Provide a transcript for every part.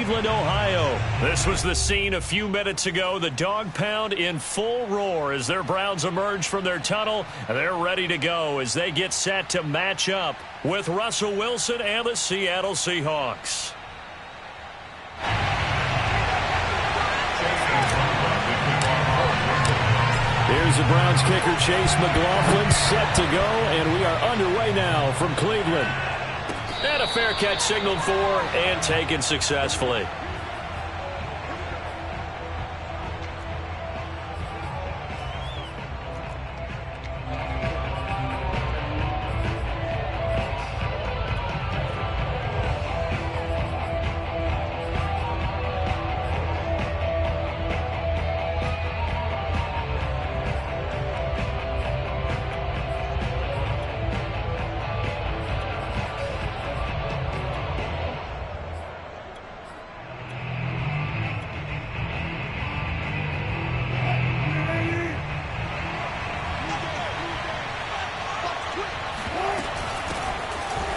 Cleveland, Ohio. This was the scene a few minutes ago. The dog pound in full roar as their Browns emerge from their tunnel. They're ready to go as they get set to match up with Russell Wilson and the Seattle Seahawks. Here's the Browns kicker, Chase McLaughlin, set to go, and we are underway now from Cleveland. And a fair catch signaled for and taken successfully.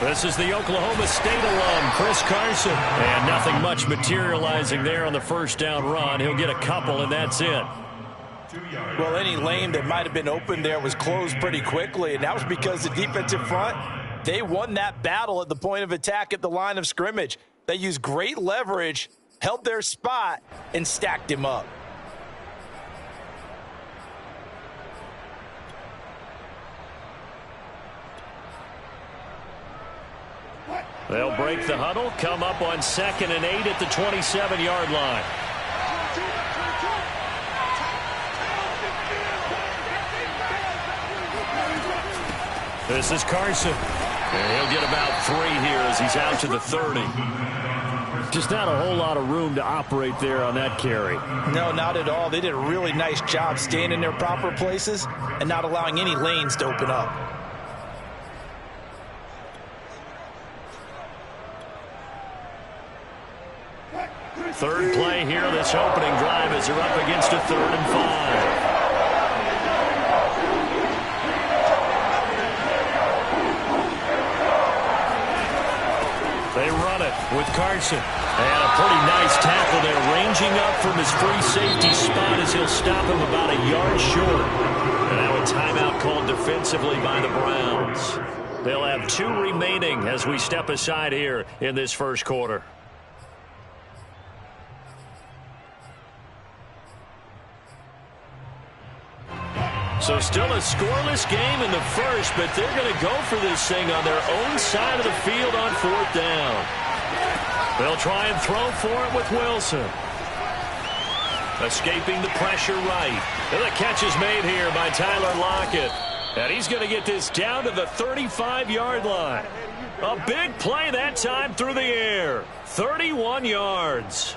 This is the Oklahoma State alum, Chris Carson. And nothing much materializing there on the first down run. He'll get a couple, and that's it. Well, any lane that might have been open there was closed pretty quickly, and that was because the defensive front, they won that battle at the point of attack at the line of scrimmage. They used great leverage, held their spot, and stacked him up. They'll break the huddle, come up on 2nd and 8 at the 27-yard line. This is Carson. And he'll get about 3 here as he's out to the 30. Just not a whole lot of room to operate there on that carry. No, not at all. They did a really nice job staying in their proper places and not allowing any lanes to open up. Third play here, this opening drive as they're up against a 3rd and 5. They run it with Carson. And a pretty nice tackle there, ranging up from his free safety spot as he'll stop him about a yard short. And now a timeout called defensively by the Browns. They'll have 2 remaining as we step aside here in this first quarter. So still a scoreless game in the first, but they're going to go for this thing on their own side of the field on 4th down. They'll try and throw for it with Wilson. Escaping the pressure right. And the catch is made here by Tyler Lockett. And he's going to get this down to the 35-yard line. A big play that time through the air. 31 yards.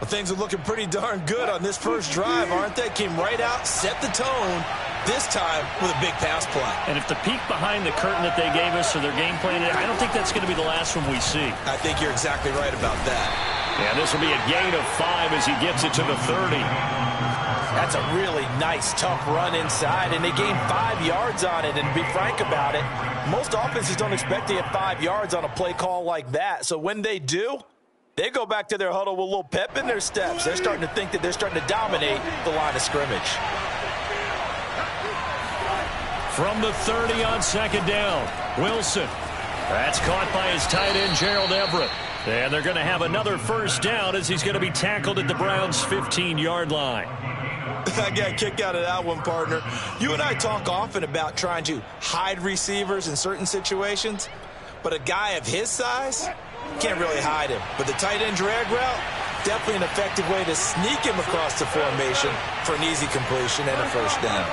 Well, things are looking pretty darn good on this first drive, aren't they? Came right out, set the tone, this time with a big pass play. And if the peek behind the curtain that they gave us or their game plan, I don't think that's going to be the last one we see. I think you're exactly right about that. Yeah, this will be a gain of 5 as he gets it to the 30. That's a really nice, tough run inside, and they gained 5 yards on it. And to be frank about it, most offenses don't expect to get 5 yards on a play call like that. So when they do, they go back to their huddle with a little pep in their steps. They're starting to think that they're starting to dominate the line of scrimmage. From the 30 on 2nd down, Wilson. That's caught by his tight end, Gerald Everett. And they're going to have another first down as he's going to be tackled at the Browns' 15-yard line. I got a kick out of that one, partner. You and I talk often about trying to hide receivers in certain situations, but a guy of his size can't really hide him. But the tight end drag route, definitely an effective way to sneak him across the formation for an easy completion and a first down.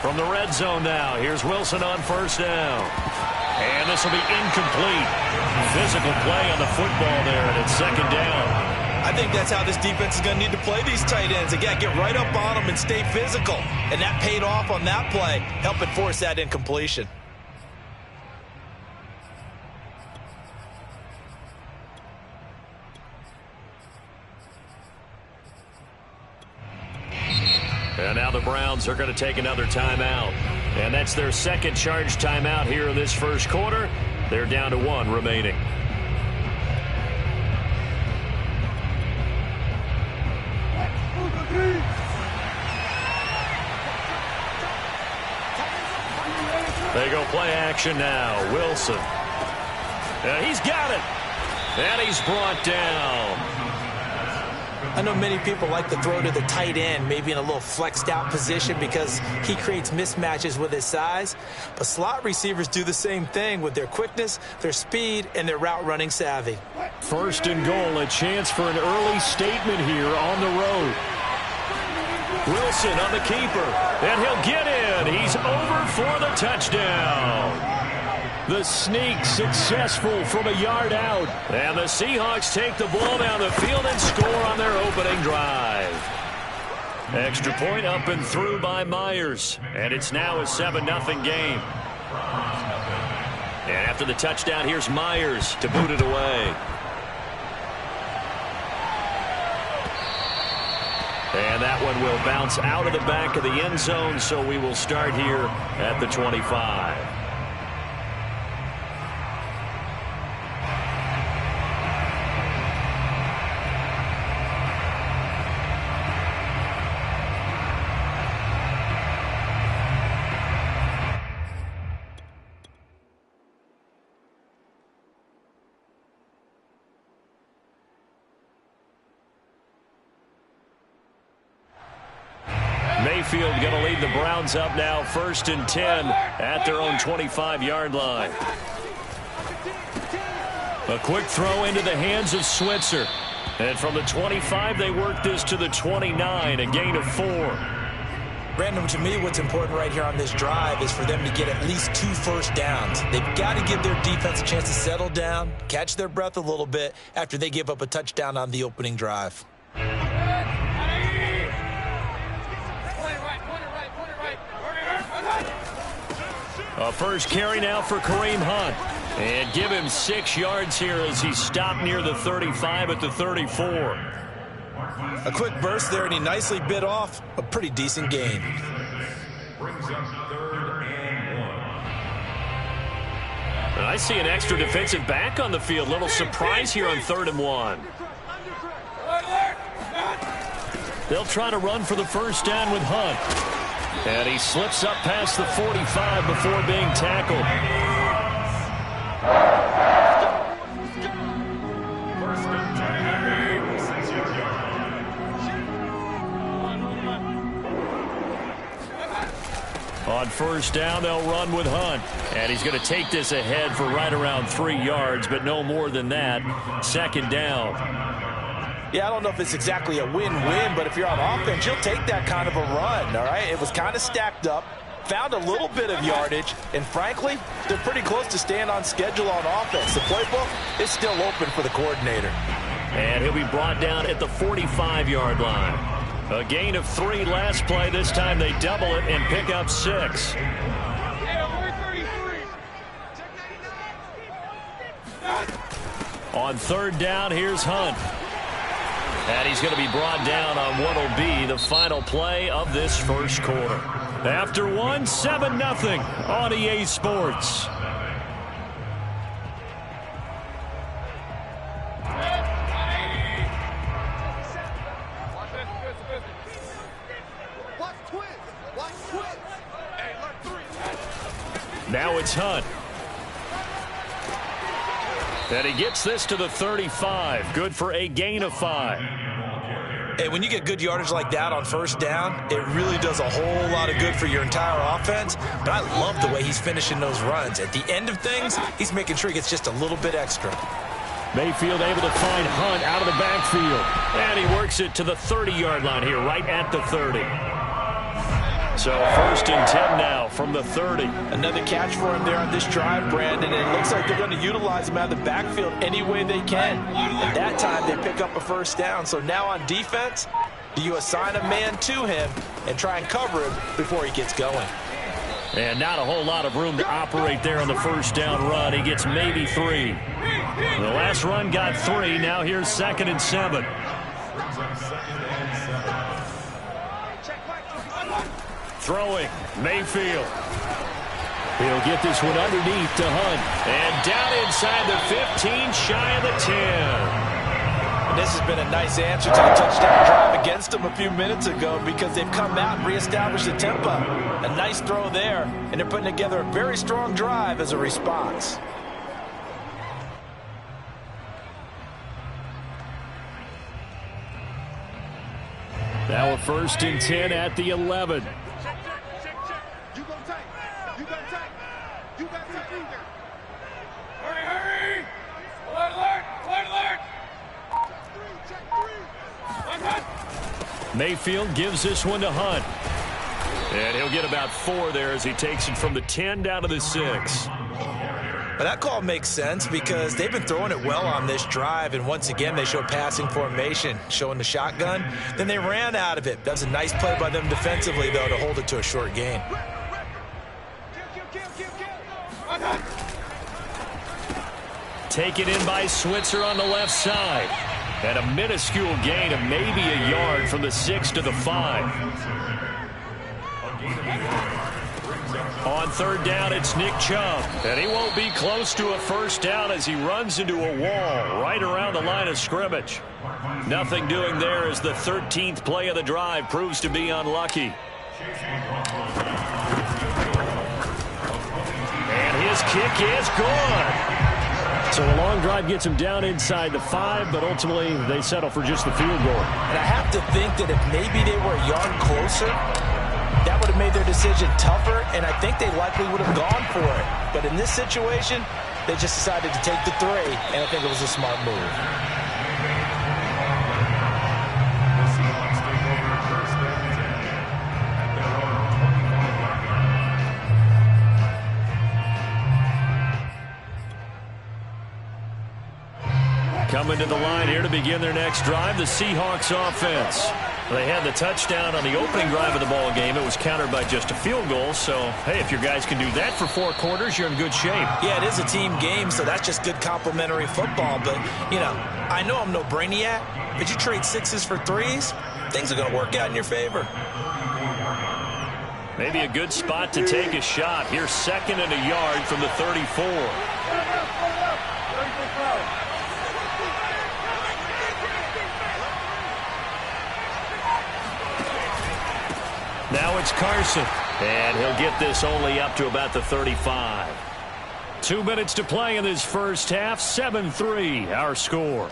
From the red zone now, here's Wilson on first down. And this will be incomplete. Physical play on the football there, and it's 2nd down. I think that's how this defense is going to need to play these tight ends. Again, get right up on them and stay physical. And that paid off on that play, helping force that incompletion. And now the Browns are going to take another timeout. And that's their second charge timeout here in this first quarter. They're down to 1 remaining. They go play action now. Wilson. He's got it. And he's brought down. I know many people like to throw to the tight end, maybe in a little flexed out position because he creates mismatches with his size. But slot receivers do the same thing with their quickness, their speed, and their route running savvy. First and goal, a chance for an early statement here on the road. Wilson on the keeper, and he'll get in. He's over for the touchdown. The sneak successful from a yard out. And the Seahawks take the ball down the field and score on their opening drive. Extra point up and through by Myers. And it's now a 7-0 game. And after the touchdown, here's Myers to boot it away. And that one will bounce out of the back of the end zone, so we will start here at the 25. Mayfield going to lead the Browns up now, 1st and 10 at their own 25-yard line. A quick throw into the hands of Switzer. And from the 25, they work this to the 29, a gain of 4. Brandon, to me, what's important right here on this drive is for them to get at least 2 first downs. They've got to give their defense a chance to settle down, catch their breath a little bit after they give up a touchdown on the opening drive. A first carry now for Kareem Hunt. And give him 6 yards here as he stopped near the 35 at the 34. A quick burst there, and he nicely bit off a pretty decent gain. Brings up 3rd and 1. And I see an extra defensive back on the field. Little surprise here on 3rd and 1. They'll try to run for the first down with Hunt. And he slips up past the 45 before being tackled. On first down, they'll run with Hunt. And he's going to take this ahead for right around 3 yards, but no more than that. 2nd down. Yeah, I don't know if it's exactly a win-win, but if you're on offense, you'll take that kind of a run, all right? It was kind of stacked up, found a little bit of yardage, and frankly, they're pretty close to staying on schedule on offense. The playbook is still open for the coordinator. And he'll be brought down at the 45-yard line. A gain of 3 last play. This time they double it and pick up 6. On 3rd down, here's Hunt. And he's going to be brought down on what will be the final play of this first quarter. After 1, 7-0 on EA Sports. Now it's Hunt. And he gets this to the 35. Good for a gain of 5. Hey, when you get good yardage like that on first down, it really does a whole lot of good for your entire offense. But I love the way he's finishing those runs. At the end of things, he's making sure he gets just a little bit extra. Mayfield able to find Hunt out of the backfield. And he works it to the 30-yard line here, right at the 30. So 1st and 10 now from the 30. Another catch for him there on this drive, Brandon. And it looks like they're going to utilize him out of the backfield any way they can. At that time, they pick up a first down. So now on defense, do you assign a man to him and try and cover him before he gets going? And not a whole lot of room to operate there on the first down run. He gets maybe 3. The last run got 3. Now here's 2nd and 7. Throwing, Mayfield. He'll get this one underneath to Hunt. And down inside the 15, shy of the 10. And this has been a nice answer to the touchdown drive against them a few minutes ago because they've come out and reestablished the tempo. A nice throw there, and they're putting together a very strong drive as a response. Now a 1st and 10 at the 11. Mayfield gives this one to Hunt. And he'll get about 4 there as he takes it from the 10 down to the 6. But that call makes sense because they've been throwing it well on this drive, and once again they show passing formation, showing the shotgun. Then they ran out of it. That's a nice play by them defensively, though, to hold it to a short gain. Taken in by Switzer on the left side. And a minuscule gain of maybe a yard from the 6 to the 5. On 3rd down, it's Nick Chubb. And he won't be close to a 1st down as he runs into a wall right around the line of scrimmage. Nothing doing there as the 13th play of the drive proves to be unlucky. And his kick is good. So a long drive gets him down inside the 5, but ultimately they settle for just the field goal. And I have to think that if maybe they were a yard closer, that would have made their decision tougher, and I think they likely would have gone for it. But in this situation, they just decided to take the 3, and I think it was a smart move. Coming to the line here to begin their next drive, the Seahawks offense. They had the touchdown on the opening drive of the ball game. It was countered by just a field goal. So, hey, if your guys can do that for 4 quarters, you're in good shape. Yeah, it is a team game, so that's just good complementary football. But, you know, I know I'm no brainiac, but you trade 6s for 3s, things are going to work out in your favor. Maybe a good spot to take a shot. Here's 2nd and a yard from the 34. Now it's Carson, and he'll get this only up to about the 35. 2 minutes to play in this first half, 7-3, our score.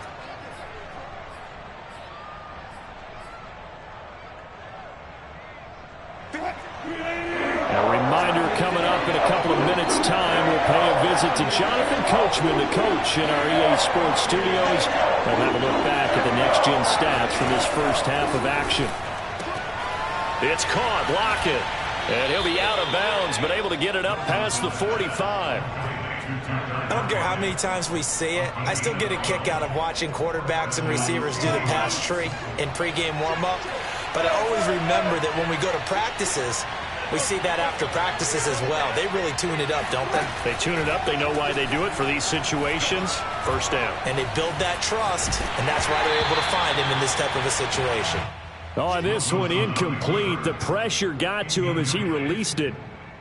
A reminder coming up in a couple of minutes' time, we'll pay a visit to Jonathan Coachman, the coach in our EA Sports studios. We'll have a look back at the next-gen stats from this first half of action. It's caught, Lockett, and he'll be out of bounds, but able to get it up past the 45. I don't care how many times we see it, I still get a kick out of watching quarterbacks and receivers do the pass tree in pregame warm-up. But I always remember that when we go to practices, we see that after practices as well. They really tune it up, don't they? They tune it up. They know why they do it for these situations. 1st down. And they build that trust, and that's why they're able to find him in this type of a situation. On this one, incomplete. The pressure got to him as he released it,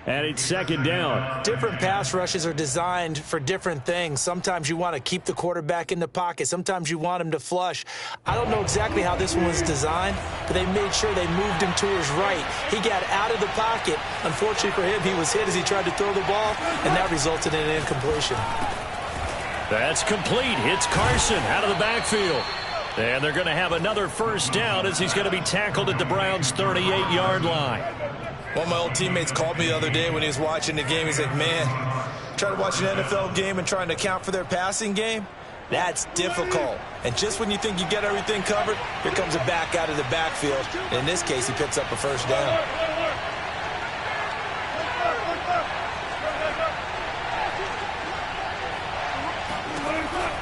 and it's 2nd down. Different pass rushes are designed for different things. Sometimes you want to keep the quarterback in the pocket. Sometimes you want him to flush. I don't know exactly how this one was designed, but they made sure they moved him to his right. He got out of the pocket. Unfortunately for him, he was hit as he tried to throw the ball, and that resulted in an incompletion. That's complete. It's Carson out of the backfield. And they're going to have another 1st down as he's going to be tackled at the Browns' 38-yard line. One of my old teammates called me the other day when he was watching the game. He's like, man, trying to watch an NFL game and trying to account for their passing game, that's difficult. And just when you think you get everything covered, here comes a back out of the backfield. And in this case, he picks up a 1st down.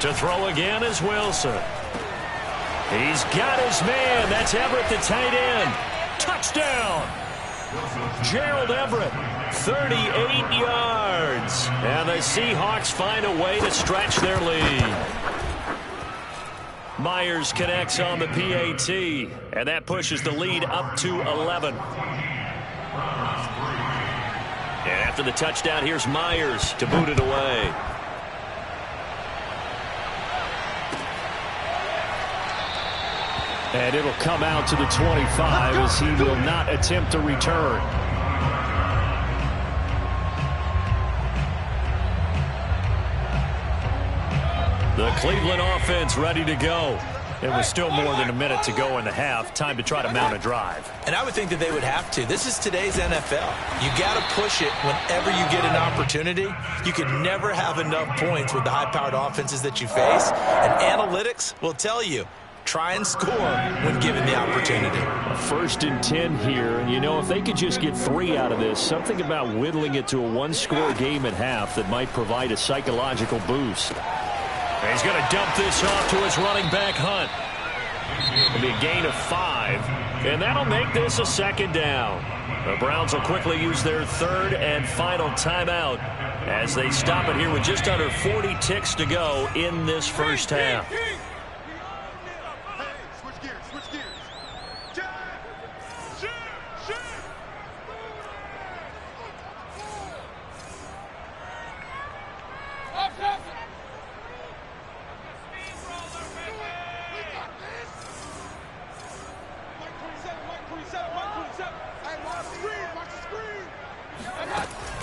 To throw again is Wilson. He's got his man. That's Everett, the tight end. Touchdown. Gerald Everett, 38 yards. And the Seahawks find a way to stretch their lead. Myers connects on the PAT, and that pushes the lead up to 11. After the touchdown, here's Myers to boot it away. And it'll come out to the 25 as he will not attempt a return. The Cleveland offense ready to go. It was still more than a minute to go in the half. Time to try to mount a drive. And I would think that they would have to. This is today's NFL. You got to push it whenever you get an opportunity. You can never have enough points with the high-powered offenses that you face. And analytics will tell you, try and score when given the opportunity. 1st and 10 here. And, you know, if they could just get 3 out of this, something about whittling it to a one-score game at half that might provide a psychological boost. And he's going to dump this off to his running back, Hunt. It'll be a gain of 5, and that'll make this a 2nd down. The Browns will quickly use their 3rd and final timeout as they stop it here with just under 40 ticks to go in this first half.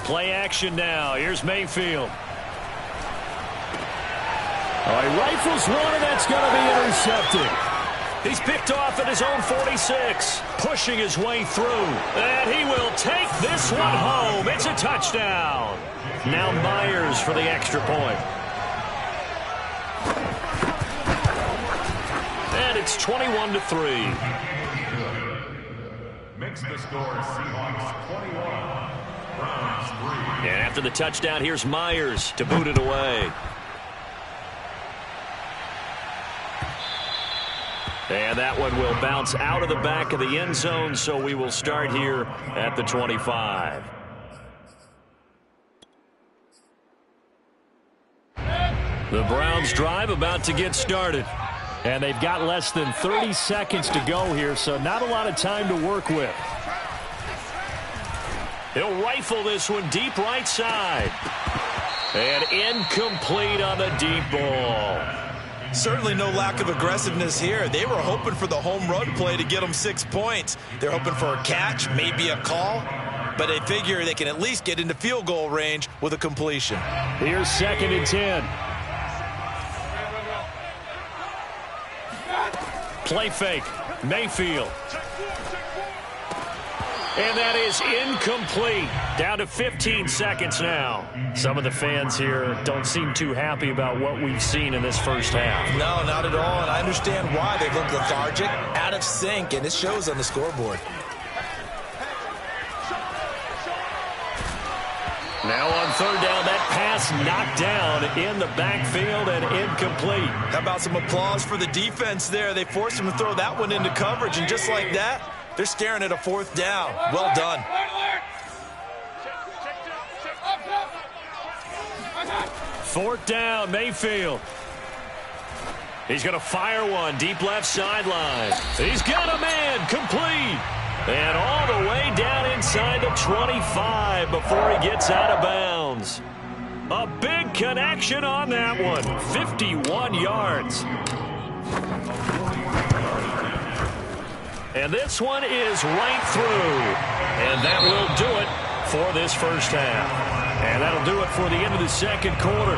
Play action now. Here's Mayfield. Oh, he rifles one, and that's going to be intercepted. He's picked off at his own 46, pushing his way through. And he will take this one home. It's a touchdown. Now Myers for the extra point. And it's 21-3. Makes the score Seahawks 21. And after the touchdown, here's Myers to boot it away. And that one will bounce out of the back of the end zone, so we will start here at the 25. The Browns drive about to get started. And they've got less than 30 seconds to go here, so not a lot of time to work with. He'll rifle this one deep right side. And incomplete on the deep ball. Certainly no lack of aggressiveness here. They were hoping for the home run play to get them 6 points. They're hoping for a catch, maybe a call. But they figure they can at least get into field goal range with a completion. Here's 2nd and 10. Play fake. Mayfield. And that is incomplete. Down to 15 seconds now. Some of the fans here don't seem too happy about what we've seen in this first half. No, not at all. And I understand why. They look lethargic, out of sync, and it shows on the scoreboard. Now on 3rd down, that pass knocked down in the backfield and incomplete. How about some applause for the defense there? They forced him to throw that one into coverage, and just like that, they're staring at a 4th down. Well done. 4th down, Mayfield. He's going to fire one deep left sideline. He's got a man, complete. And all the way down inside the 25 before he gets out of bounds. A big connection on that one. 51 yards. And this one is right through. And that will do it for this first half. And that'll do it for the end of the 2nd quarter.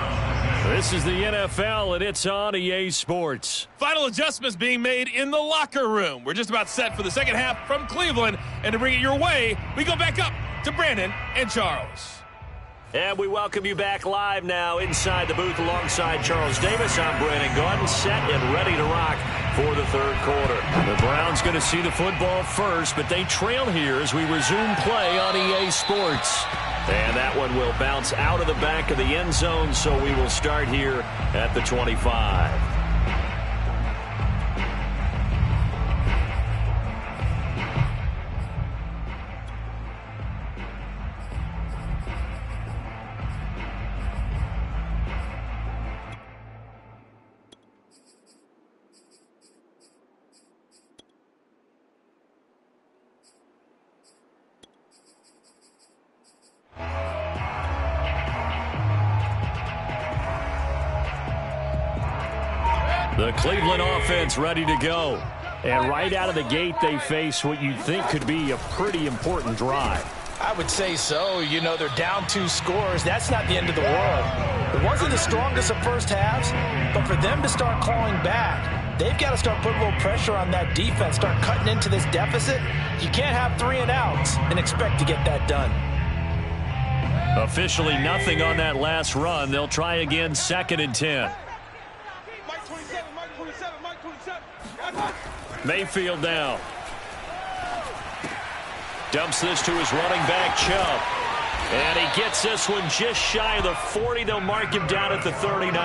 This is the NFL, and it's on EA Sports. Final adjustments being made in the locker room. We're just about set for the 2nd half from Cleveland. And to bring it your way, we go back up to Brandon and Charles. And we welcome you back live now inside the booth alongside Charles Davis. I'm Brandon Gaudin, set and ready to rock for the 3rd quarter. The Browns going to see the football first, but they trail here as we resume play on EA Sports. And that one will bounce out of the back of the end zone, so we will start here at the 25. The Cleveland offense ready to go. And right out of the gate, they face what you think could be a pretty important drive. I would say so. You know, they're down 2 scores. That's not the end of the world. It wasn't the strongest of first halves, but for them to start clawing back, they've got to start putting a little pressure on that defense, start cutting into this deficit. You can't have 3 and outs and expect to get that done. Officially nothing on that last run. They'll try again, 2nd and 10. Mayfield down. Dumps this to his running back, Chubb. And he gets this one just shy of the 40. They'll mark him down at the 39.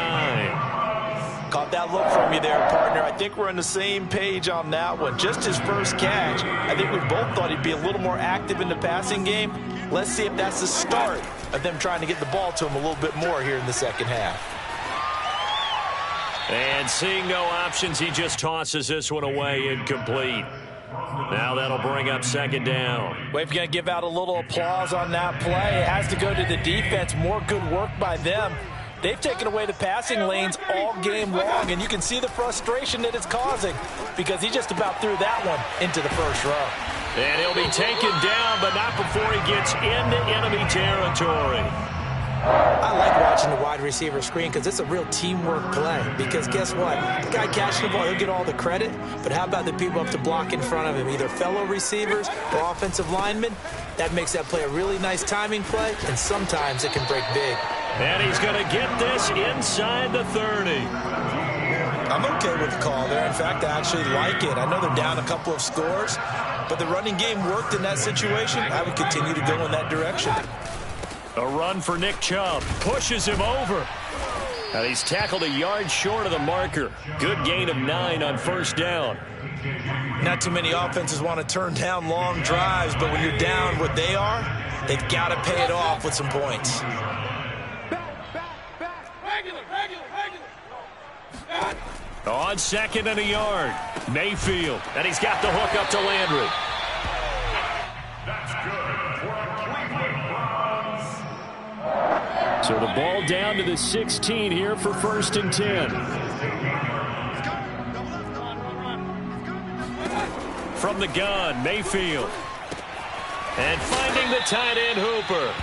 Caught that look from you there, partner. I think we're on the same page on that one. Just his first catch. I think we both thought he'd be a little more active in the passing game. Let's see if that's the start of them trying to get the ball to him a little bit more here in the second half. And seeing no options, he just tosses this one away, incomplete. Now that'll bring up 2nd down. We're going to give out a little applause on that play. It has to go to the defense. More good work by them. They've taken away the passing lanes all game long, and you can see the frustration that it's causing because he just about threw that one into the first row. And he'll be taken down, but not before he gets into enemy territory. I like watching the wide receiver screen because it's a real teamwork play. Because guess what? The guy catching the ball, he'll get all the credit. But how about the people up to block in front of him, either fellow receivers or offensive linemen? That makes that play a really nice timing play, and sometimes it can break big. And he's going to get this inside the 30. I'm okay with the call there. In fact, I actually like it. I know they're down a couple of scores, but the running game worked in that situation. I would continue to go in that direction. A run for Nick Chubb. Pushes him over. And he's tackled a yard short of the marker. Good gain of 9 on 1st down. Not too many offenses want to turn down long drives, but when you're down what they are, they've got to pay it off with some points. On 2nd and a yard. Mayfield. And he's got the hook up to Landry. That's good for Cleveland Browns. So the ball down to the 16 here for 1st and 10. From the gun, Mayfield. And finding the tight end, Hooper.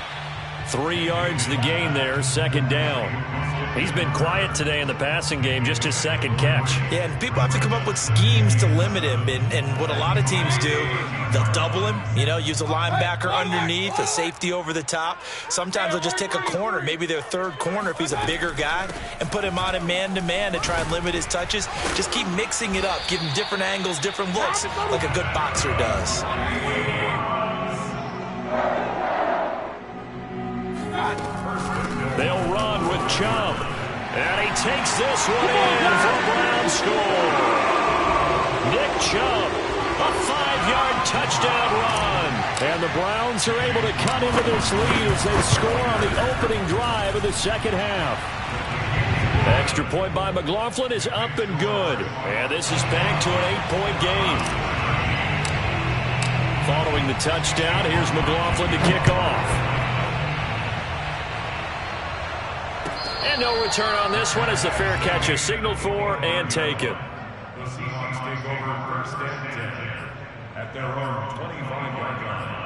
3 yards the gain there, 2nd down. He's been quiet today in the passing game, just his 2nd catch. Yeah, and people have to come up with schemes to limit him. And what a lot of teams do, they'll double him, you know, use a linebacker underneath, a safety over the top. Sometimes they'll just take a corner, maybe their 3rd corner if he's a bigger guy, and put him on a man-to-man to try and limit his touches. Just keep mixing it up, give him different angles, different looks, like a good boxer does. They'll run with Chubb. And he takes this one in for a Brown score. Nick Chubb, a 5-yard touchdown run. And the Browns are able to cut into this lead as they score on the opening drive of the 2nd half. Extra point by McLaughlin is up and good. And this is back to an 8-point game. Following the touchdown, here's McLaughlin to kick off. And no return on this one as the fair catch is signaled for and taken. The Seahawks take over 1st and 10 at their own 25-yard line.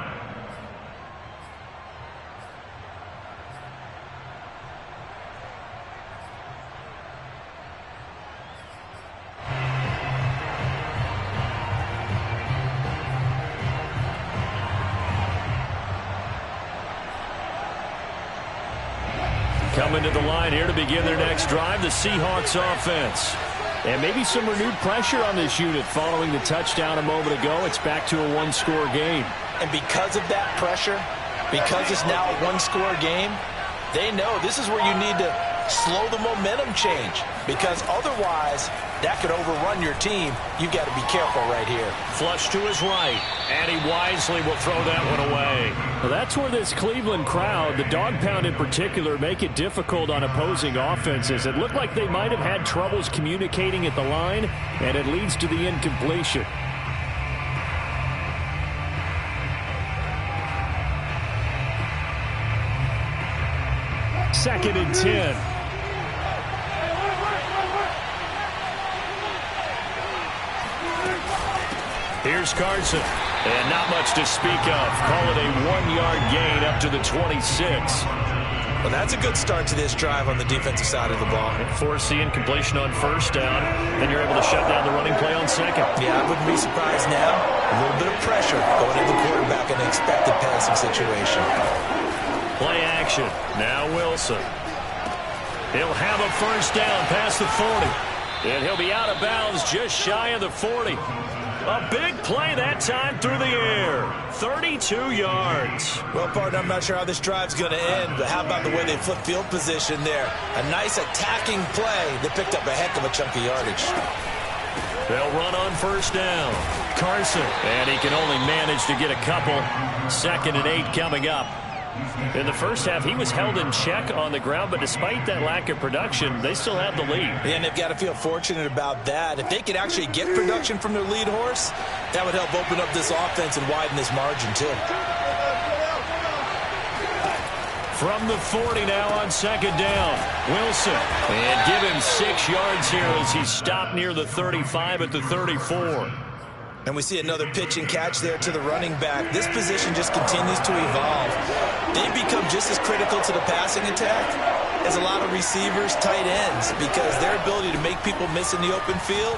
Coming to the line here to begin their next drive, the Seahawks offense. And maybe some renewed pressure on this unit following the touchdown a moment ago. It's back to a 1-score game. And because of that pressure, because it's now a 1-score game, they know this is where you need to slow the momentum change. Because otherwise, that could overrun your team. You've got to be careful right here. Flush to his right, and he wisely will throw that one away. Well, that's where this Cleveland crowd, the dog pound in particular, make it difficult on opposing offenses. It looked like they might have had troubles communicating at the line, and it leads to the incompletion. Second and 10. Here's Carson. And not much to speak of. Call it a 1-yard gain up to the 26. Well, that's a good start to this drive on the defensive side of the ball. Force the incompletion on first down. Then you're able to shut down the running play on second. Yeah, I wouldn't be surprised now. A little bit of pressure going into the quarterback in an expected passing situation. Play action. Now Wilson. He'll have a first down past the 40. And he'll be out of bounds just shy of the 40. A big play that time through the air. 32 yards. Well, partner, I'm not sure how this drive's going to end, but how about the way they flip field position there? A nice attacking play that picked up a heck of a chunk of yardage. They'll run on first down. Carson. And he can only manage to get a couple. 2nd and 8 coming up. In the first half, he was held in check on the ground, but despite that lack of production, they still have the lead. And they've got to feel fortunate about that. If they could actually get production from their lead horse, that would help open up this offense and widen this margin, too. From the 40 now on 2nd down. Wilson. And give him 6 yards here as he's stopped near the 35 at the 34. And we see another pitch and catch there to the running back. This position just continues to evolve. They become just as critical to the passing attack as a lot of receivers, tight ends, because their ability to make people miss in the open field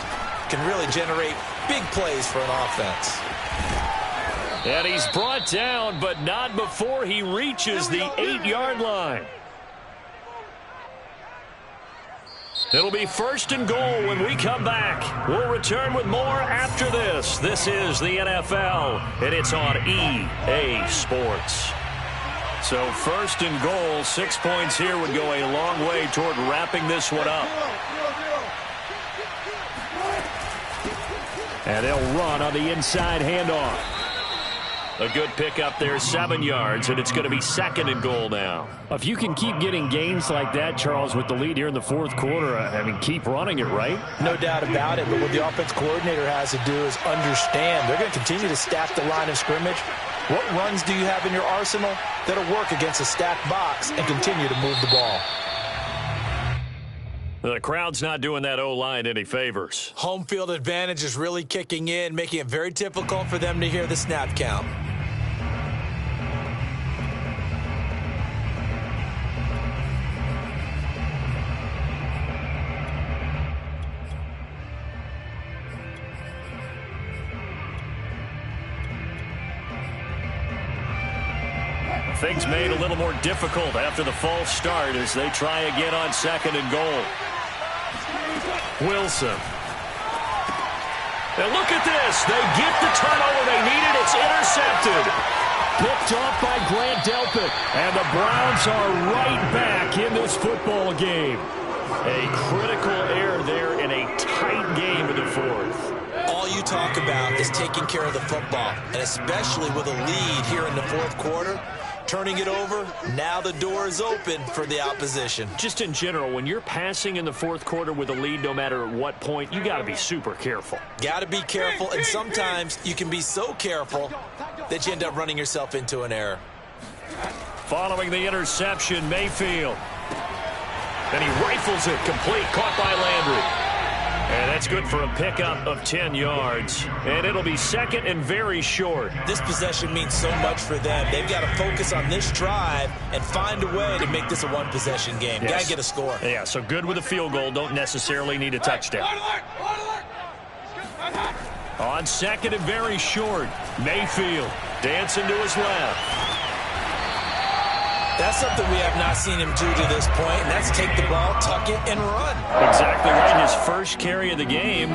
can really generate big plays for an offense. And he's brought down, but not before he reaches the 8-yard line. It'll be 1st and goal when we come back. We'll return with more after this. This is the NFL, and it's on EA Sports. So 1st and goal, 6 points here would go a long way toward wrapping this one up. And they'll run on the inside handoff. A good pickup there, 7 yards, and it's going to be 2nd and goal now. If you can keep getting gains like that, Charles, with the lead here in the 4th quarter, I mean, keep running it, right? No doubt about it, but what the offense coordinator has to do is understand. They're going to continue to stack the line of scrimmage. What runs do you have in your arsenal that'll work against a stacked box and continue to move the ball? The crowd's not doing that O-line any favors. Home field advantage is really kicking in, making it very difficult for them to hear the snap count. Things made a little more difficult after the false start as they try again on 2nd and goal. Wilson. And look at this. They get the turnover they needed. It's intercepted. Picked off by Grant Delpit. And the Browns are right back in this football game. A critical error there in a tight game in the 4th. All you talk about is taking care of the football, and especially with a lead here in the 4th quarter. Turning it over, now the door is open for the opposition. Just in general, when you're passing in the 4th quarter with a lead, no matter at what point, you got to be super careful. Got to be careful, and sometimes you can be so careful that you end up running yourself into an error. Following the interception, Mayfield. And he rifles it complete, caught by Landry. And that's good for a pickup of 10 yards. And it'll be 2nd and very short. This possession means so much for them. They've got to focus on this drive and find a way to make this a one-possession game. Yes. Got to get a score. Yeah, so good with a field goal. Don't necessarily need a touchdown. On 2nd and very short, Mayfield dancing to his left. That's something we have not seen him do to this point, and that's take the ball, tuck it, and run. Exactly right. His first carry of the game.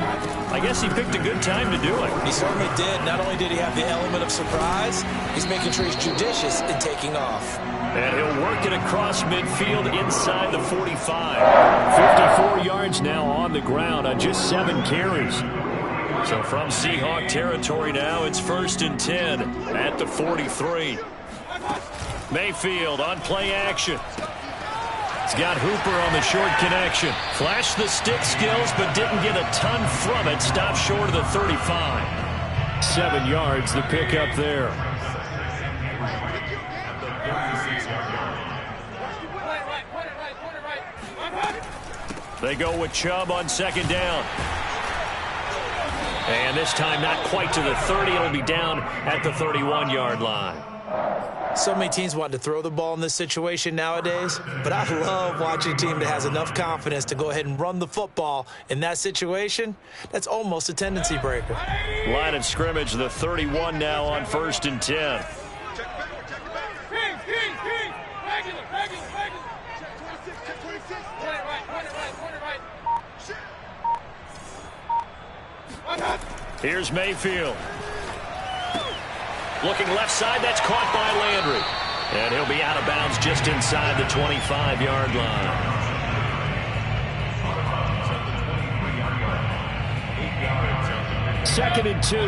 I guess he picked a good time to do it. He certainly did. Not only did he have the element of surprise, he's making sure he's judicious in taking off. And he'll work it across midfield inside the 45. 54 yards now on the ground on just 7 carries. So from Seahawk territory now, it's 1st and 10 at the 43. Mayfield on play action. He's got Hooper on the short connection. Flashed the stick skills, but didn't get a ton from it. Stopped short of the 35. 7 yards, the pickup there. They go with Chubb on 2nd down. And this time not quite to the 30. It'll be down at the 31-yard line. So many teams want to throw the ball in this situation nowadays, but I love watching a team that has enough confidence to go ahead and run the football in that situation. That's almost a tendency breaker. Line of scrimmage, the 31 now on 1st and 10. Here's Mayfield. Looking left side, that's caught by Landry. And he'll be out of bounds just inside the 25-yard line. Second and 2.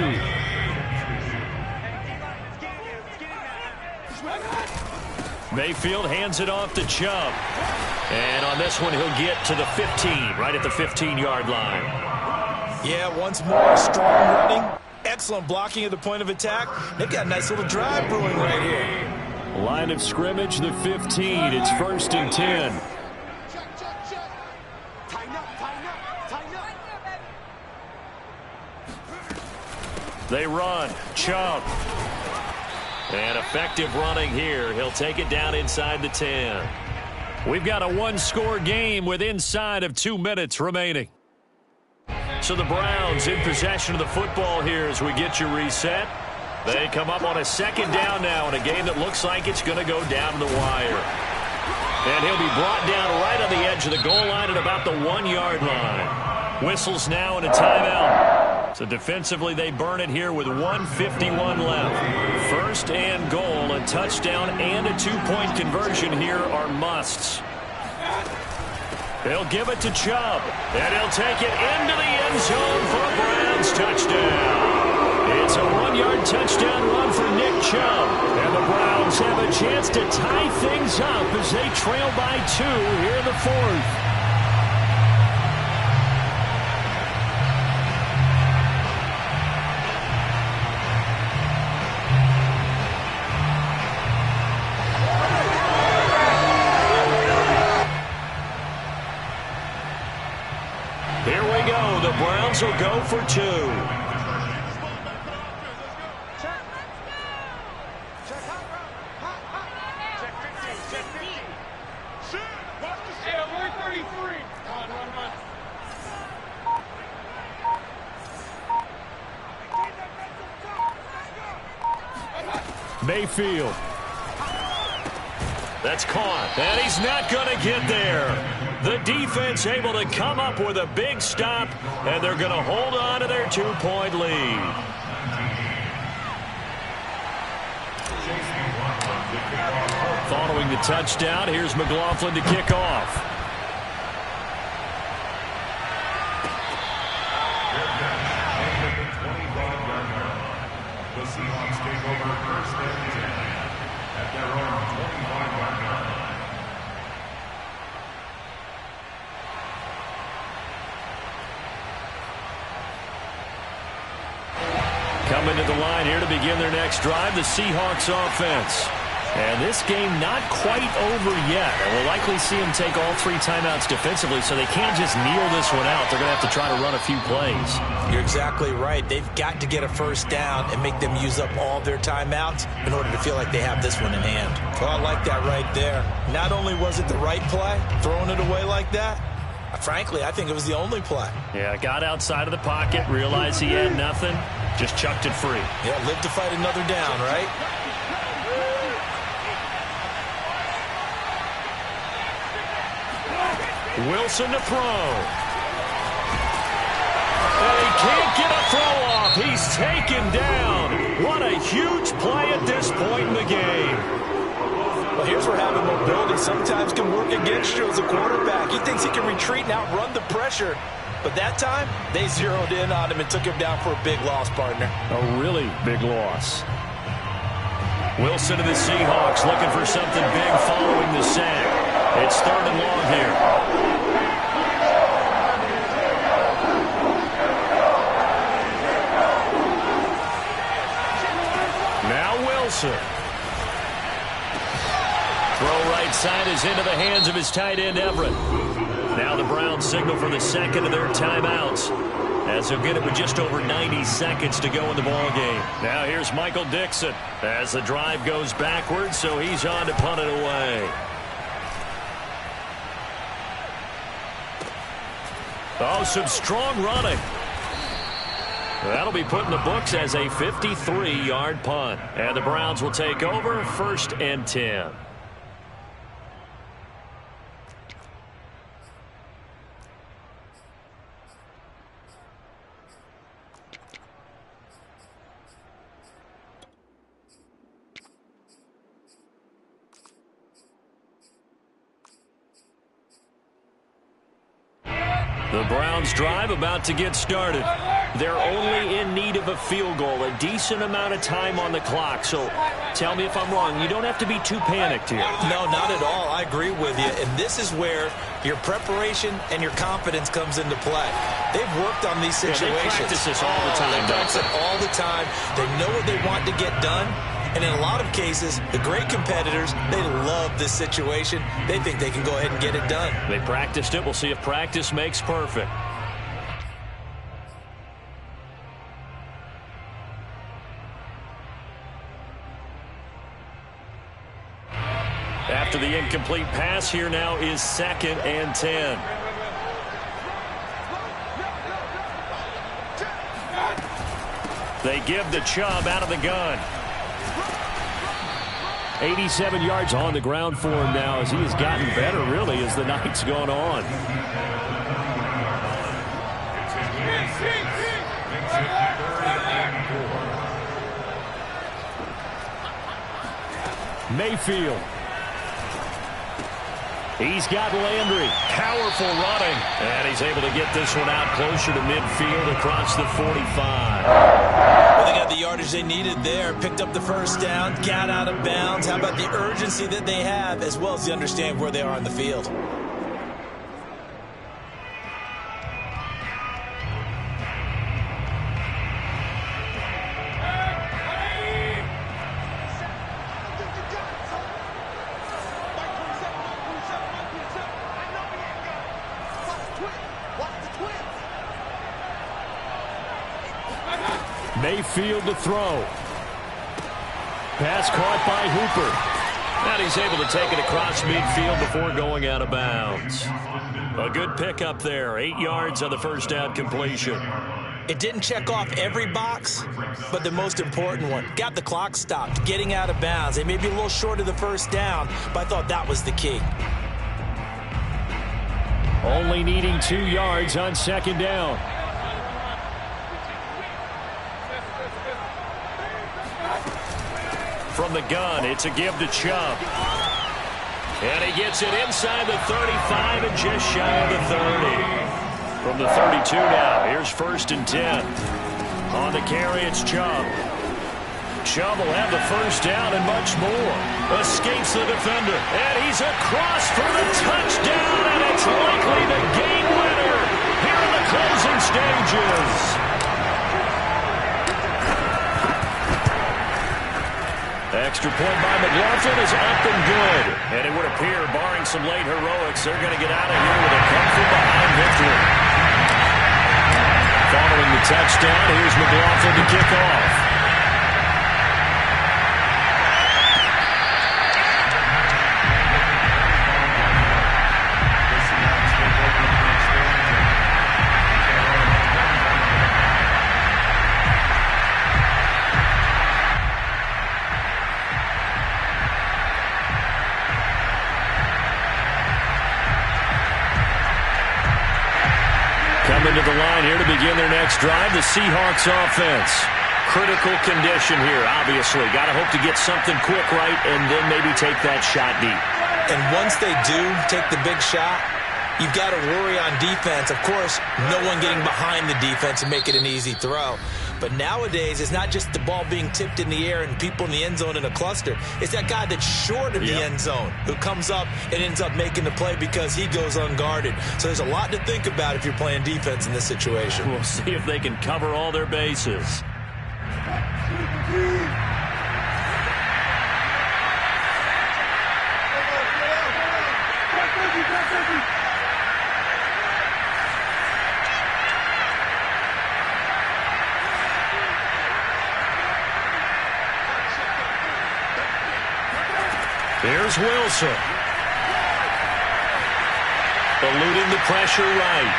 Mayfield hands it off to Chubb. And on this one, he'll get to the 15, right at the 15-yard line. Yeah, once more, strong running. Excellent blocking at the point of attack. They've got a nice little drive brewing right here. Line of scrimmage, the 15. It's 1st and 10. They run. Chubb. And effective running here. He'll take it down inside the 10. We've got a one-score game with inside of 2 minutes remaining. So the Browns in possession of the football here as we get you reset. They come up on a 2nd down now in a game that looks like it's going to go down to the wire. And he'll be brought down right on the edge of the goal line at about the 1-yard line. Whistles now and a timeout. So defensively they burn it here with 1:51 left. 1st and goal, a touchdown and a 2-point conversion here are musts. They'll give it to Chubb, and he'll take it into the end zone for a Browns touchdown. It's a 1-yard touchdown run for Nick Chubb, and the Browns have a chance to tie things up as they trail by 2 here in the 4th. The Browns will go for 2. Mayfield. That's caught, and he's not going to get there. The defense able to come up with a big stop, and they're going to hold on to their 2-point lead. Following the touchdown, here's McLaughlin to kick off. The Seahawks take over 1st and 10 at their own 25-yard line. Coming to the line here to begin their next drive, the Seahawks offense. And this game not quite over yet. And we'll likely see them take all 3 timeouts defensively, so they can't just kneel this one out. They're going to have to try to run a few plays. You're exactly right. They've got to get a 1st down and make them use up all their timeouts in order to feel like they have this one in hand. Well, I like that right there. Not only was it the right play, throwing it away like that, frankly, I think it was the only play. Yeah, got outside of the pocket, realized he had nothing, just chucked it free. Yeah, live to fight another down, right? Wilson to throw. And he can't get a throw off. He's taken down. What a huge play at this point in the game. Well, here's where having mobility sometimes can work against you as a quarterback. He thinks he can retreat and outrun the pressure. But that time, they zeroed in on him and took him down for a big loss, partner. A really big loss. Wilson to the Seahawks looking for something big following the sack. It's 3rd and long here. Now Wilson. Throw right side is into the hands of his tight end, Everett. Now the Browns signal for the 2nd of their timeouts. as he'll get it with just over 90 seconds to go in the ball game. Now here's Michael Dixon as the drive goes backwards, so he's on to punt it away. Oh, some strong running. That'll be put in the books as a 53-yard punt. And the Browns will take over 1st and 10. The Browns drive about to get started. They're only in need of a field goal, a decent amount of time on the clock. So tell me if I'm wrong. You don't have to be too panicked here. No, not at all. I agree with you. And this is where your preparation and your confidence comes into play. They've worked on these situations. Yeah, they practice this all the time. They practice it all the time. They know what they want to get done. And in a lot of cases, the great competitors, they love this situation. They think they can go ahead and get it done. They practiced it. We'll see if practice makes perfect. After the incomplete pass, here now is 2nd and 10. They give the Chubb out of the gun. 87 yards on the ground for him now as he has gotten better, really, as the night's gone on. Mayfield. He's got Landry. Powerful running. And he's able to get this one out closer to midfield across the 45. Well, they got the yardage they needed there. Picked up the first down. Got out of bounds. How about the urgency that they have as well as the understand where they are on the field? Mayfield to throw. Pass caught by Hooper. And he's able to take it across midfield before going out of bounds. A good pickup there. 8 yards on the first down completion. It didn't check off every box, but the most important one. Got the clock stopped, getting out of bounds. They may be a little short of the first down, but I thought that was the key. Only needing 2 yards on 2nd down. From the gun, it's a give to Chubb. And he gets it inside the 35 and just shy of the 30. From the 32 now, here's 1st and 10. On the carry, it's Chubb. Chubb will have the first down and much more. Escapes the defender, and he's across for the touchdown, and it's likely the game winner here in the closing stages. Extra point by McLaughlin is up and good. And it would appear, barring some late heroics, they're going to get out of here with a come-from-behind victory. Following the touchdown, here's McLaughlin to kick off. Coming to the line here to begin their next drive, the Seahawks offense. Critical condition here, obviously. Got to hope to get something quick right and then maybe take that shot deep. And once they do take the big shot, you've got to worry on defense. Of course, no one getting behind the defense and make it an easy throw. But nowadays, it's not just the ball being tipped in the air and people in the end zone in a cluster. It's that guy that's short of the end zone who comes up and ends up making the play because he goes unguarded. So there's a lot to think about if you're playing defense in this situation. We'll see if they can cover all their bases. Here's Wilson. Eluding the pressure right.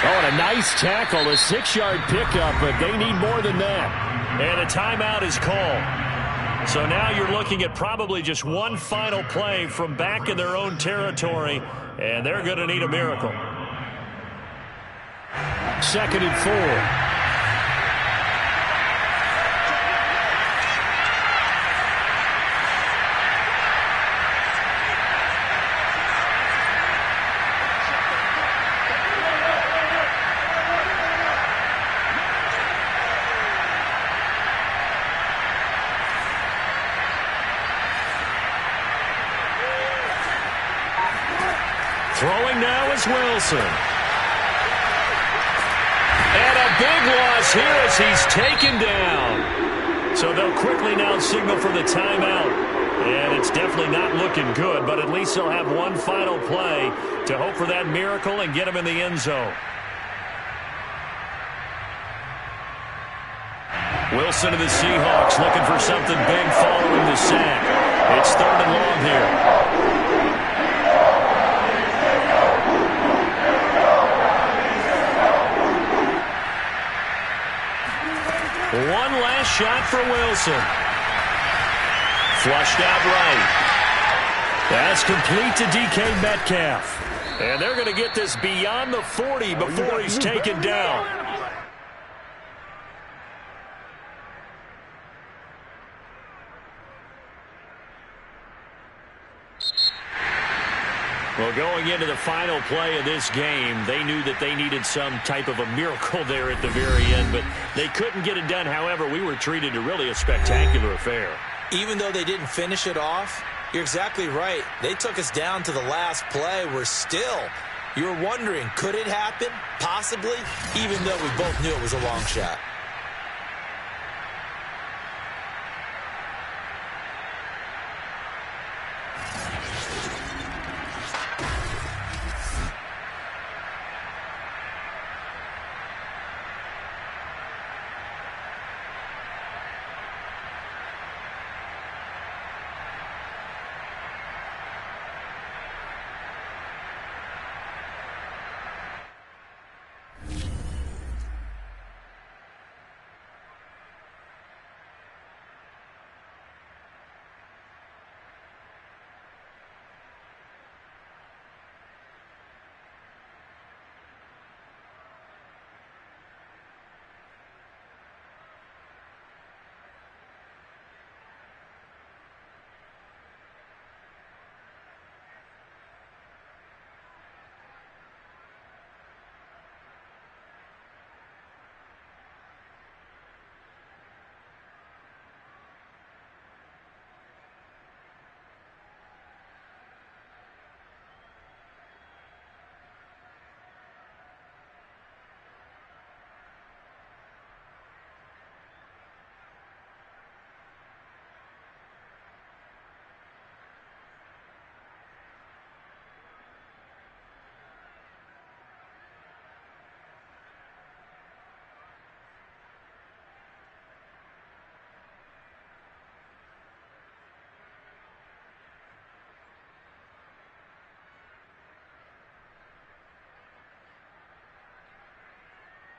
Oh, and a nice tackle, a 6-yard pickup, but they need more than that. And a timeout is called. So now you're looking at probably just one final play from back in their own territory, and they're going to need a miracle. 2nd and 4. Throwing now is Wilson. And a big loss here as he's taken down. So they'll quickly now signal for the timeout. And it's definitely not looking good, but at least they'll have one final play to hope for that miracle and get him in the end zone. Wilson and the Seahawks looking for something big following the sack. It's 3rd and long here. One last shot for Wilson. Flushed out right. That's complete to DK Metcalf. And they're going to get this beyond the 40 before he's taken down. Well, going into the final play of this game, they knew that they needed some type of a miracle there at the very end, but they couldn't get it done. However, we were treated to really a spectacular affair. Even though they didn't finish it off, you're exactly right. They took us down to the last play. You were wondering, could it happen? Possibly, even though we both knew it was a long shot.